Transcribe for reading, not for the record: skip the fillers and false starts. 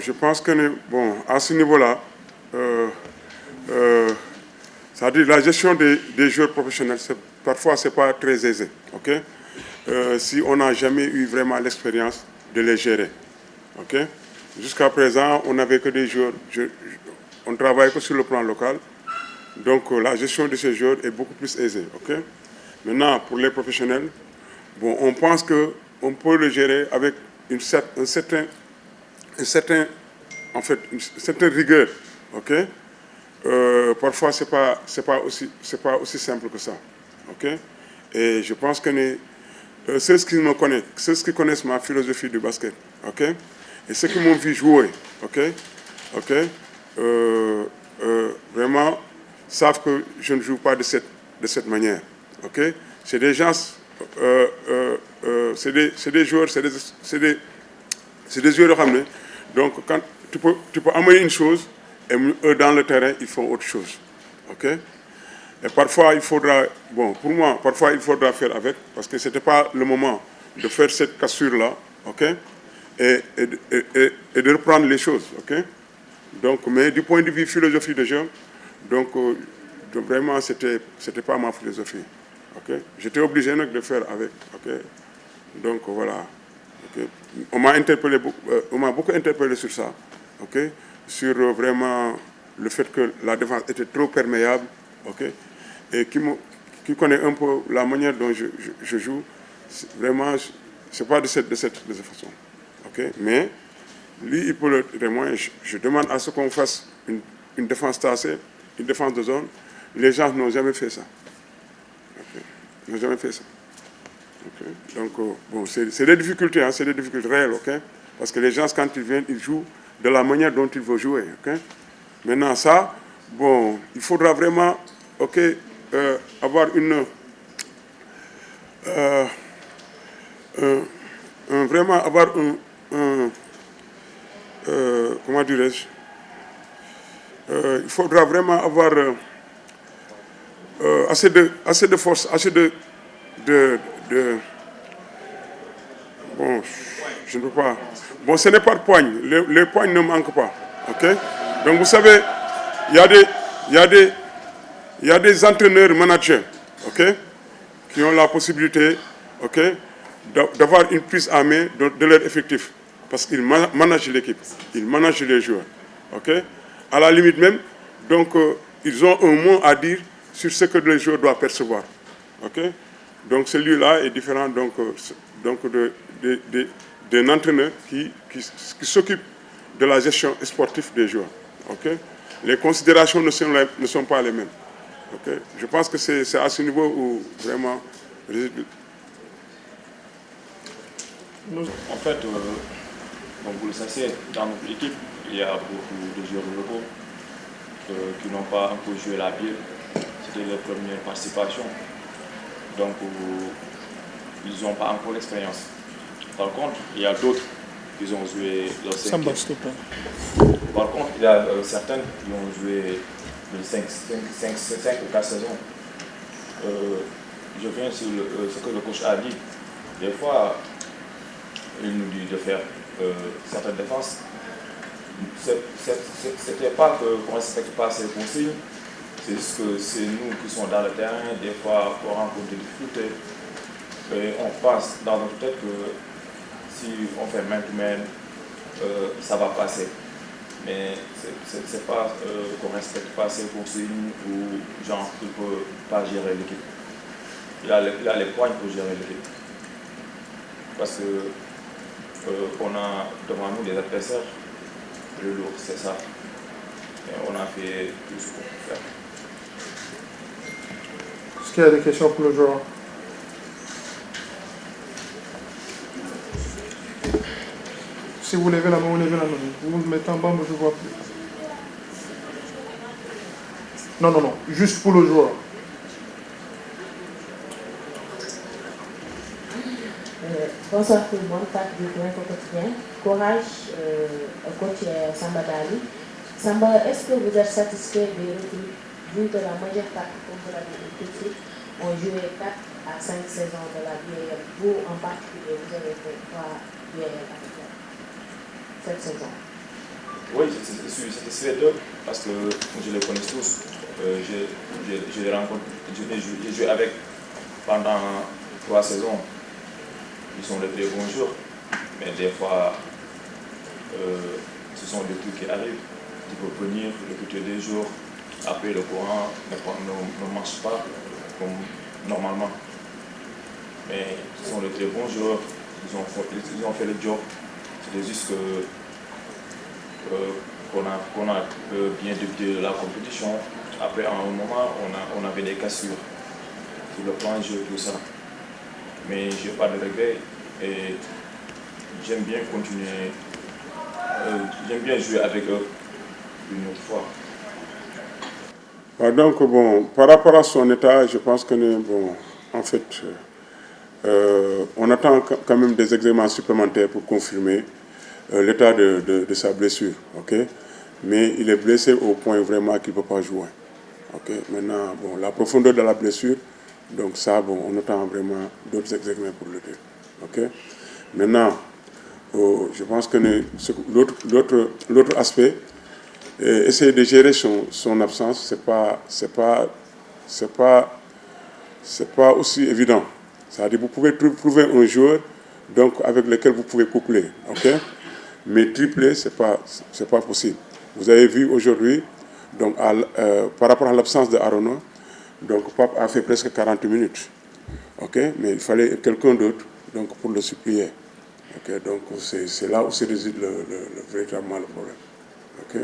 je pense que bon, à ce niveau-là, c'est-à-dire la gestion des joueurs professionnels, parfois c'est pas très aisé. Ok, si on n'a jamais eu vraiment l'expérience de les gérer. Ok, jusqu'à présent, on n'avait que des joueurs, on travaille que sur le plan local. Donc la gestion de ces joueurs est beaucoup plus aisée. Ok, maintenant pour les professionnels, bon, on pense que on peut le gérer avec une certaine rigueur. Ok, parfois c'est pas aussi simple que ça. Ok, et je pense que ceux qui me connaissent, ceux qui connaissent ma philosophie du basket, ok, et ceux qui m'ont vu jouer, ok, ok, vraiment savent que je ne joue pas de cette manière, ok. C'est des gens, c'est des joueurs, c'est des joueurs de ramener. Donc quand tu peux amener une chose et eux dans le terrain ils font autre chose, ok. Et parfois, il faudra, bon, pour moi, parfois, il faudra faire avec, parce que ce n'était pas le moment de faire cette cassure-là, ok, et de reprendre les choses, ok. Donc, mais du point de vue philosophie de jeu, donc, vraiment, c'était pas ma philosophie, ok. J'étais obligé de faire avec, ok. Donc, voilà, ok. On m'a beaucoup interpellé sur ça, ok, sur vraiment le fait que la défense était trop perméable, ok. Et qui connaît un peu la manière dont je joue, vraiment, c'est pas de cette façon. Okay? Mais lui, il peut le témoigner. Je demande à ce qu'on fasse une défense tassée, une défense de zone. Les gens n'ont jamais fait ça. Okay? Ils n'ont jamais fait ça. Okay? Donc, bon, c'est des difficultés, hein, c'est des difficultés réelles, okay? Parce que les gens, quand ils viennent, ils jouent de la manière dont ils veulent jouer. Okay? Maintenant, ça, bon, il faudra vraiment, ok, avoir vraiment avoir comment dirais-je, il faudra vraiment avoir assez de force, assez de bon, je ne peux pas. Bon, ce n'est pas de poigne. Les poignes ne manquent pas. Ok. Donc vous savez, il y a des entraîneurs, managers, ok, qui ont la possibilité, ok, d'avoir une prise à main de leur effectif, parce qu'ils managent l'équipe, ils managent les joueurs, ok. À la limite même, donc ils ont un mot à dire sur ce que les joueurs doivent percevoir, ok. Donc celui-là est différent donc d'un entraîneur qui s'occupe de la gestion sportive des joueurs, ok. Les considérations ne sont pas les mêmes. Okay. Je pense que c'est à ce niveau où vraiment... En fait, comme vous le savez, dans notre équipe, il y a beaucoup de joueurs locaux qui n'ont pas encore joué la bière. C'était leur première participation. Donc, ils n'ont pas encore l'expérience. Par contre, il y a d'autres qui ont joué leur 5. Par contre, il y a certains qui ont joué de 5 ou 4 saisons. Je viens sur ce que le coach a dit. Des fois, il nous dit de faire certaines défenses. C'était pas qu'on ne respecte pas ces consignes, c'est juste que c'est nous qui sommes dans le terrain. Des fois, on rencontre des difficultés. Et on pense dans notre tête que si on fait main to main, ça va passer. Mais c'est pas qu'on ne respecte pas ces consignes ou genre qu'il ne peut pas gérer l'équipe. Il a les points pour gérer l'équipe. Parce que on a devant nous des adversaires plus lourds, c'est ça. Et on a fait tout ce qu'on peut faire. Est-ce qu'il y a des questions pour le joueur? Si vous levez la main, vous levez la main. Vous vous mettez en bas, mais je ne vois plus. Non, non, non. Juste pour le joueur. Bonsoir tout le monde, Fatou Diouf au quotidien. Courage, coach Samba Dali. Samba, est-ce que vous êtes satisfait des recrues, vu que la majeure partie, comme vous l'avez dit tout de suite, ont joué 4 à 5 saisons de la BAL? Vous, en particulier, vous avez fait 3 BAL cette saison. Oui, c'est les deux, parce que je les connais tous. Je les rencontre, j'ai joué avec pendant 3 saisons. Ils sont de très bons joueurs, mais des fois, ce sont des trucs qui arrivent. Tu peux venir, recruter des jours, après le courant ne marche pas comme normalement. Mais ce sont de très bons joueurs, ils ont fait le job. C'est juste que qu'on a bien débuté la compétition. Après, à un moment, on avait des cassures sur le plan de jeu, tout ça. Mais je n'ai pas de regrets et j'aime bien continuer, j'aime bien jouer avec eux une autre fois. Donc, bon, par rapport à son état, je pense que, bon, en fait, on attend quand même des examens supplémentaires pour confirmer l'état de sa blessure, ok? Mais il est blessé au point vraiment qu'il ne peut pas jouer. Ok? Maintenant, bon, la profondeur de la blessure, donc ça, bon, on attend vraiment d'autres examens pour le dire. Ok? Maintenant, je pense que l'autre aspect, essayer de gérer son absence, c'est pas aussi évident. C'est-à-dire vous pouvez trouver un joueur donc, avec lequel vous pouvez coupler. Ok? Mais tripler, c'est pas possible. Vous avez vu aujourd'hui, donc par rapport à l'absence de Arona, donc Pape a fait presque 40 minutes. Ok, mais il fallait quelqu'un d'autre donc pour le supplier. Ok, donc c'est là où se réside véritablement le problème. Ok.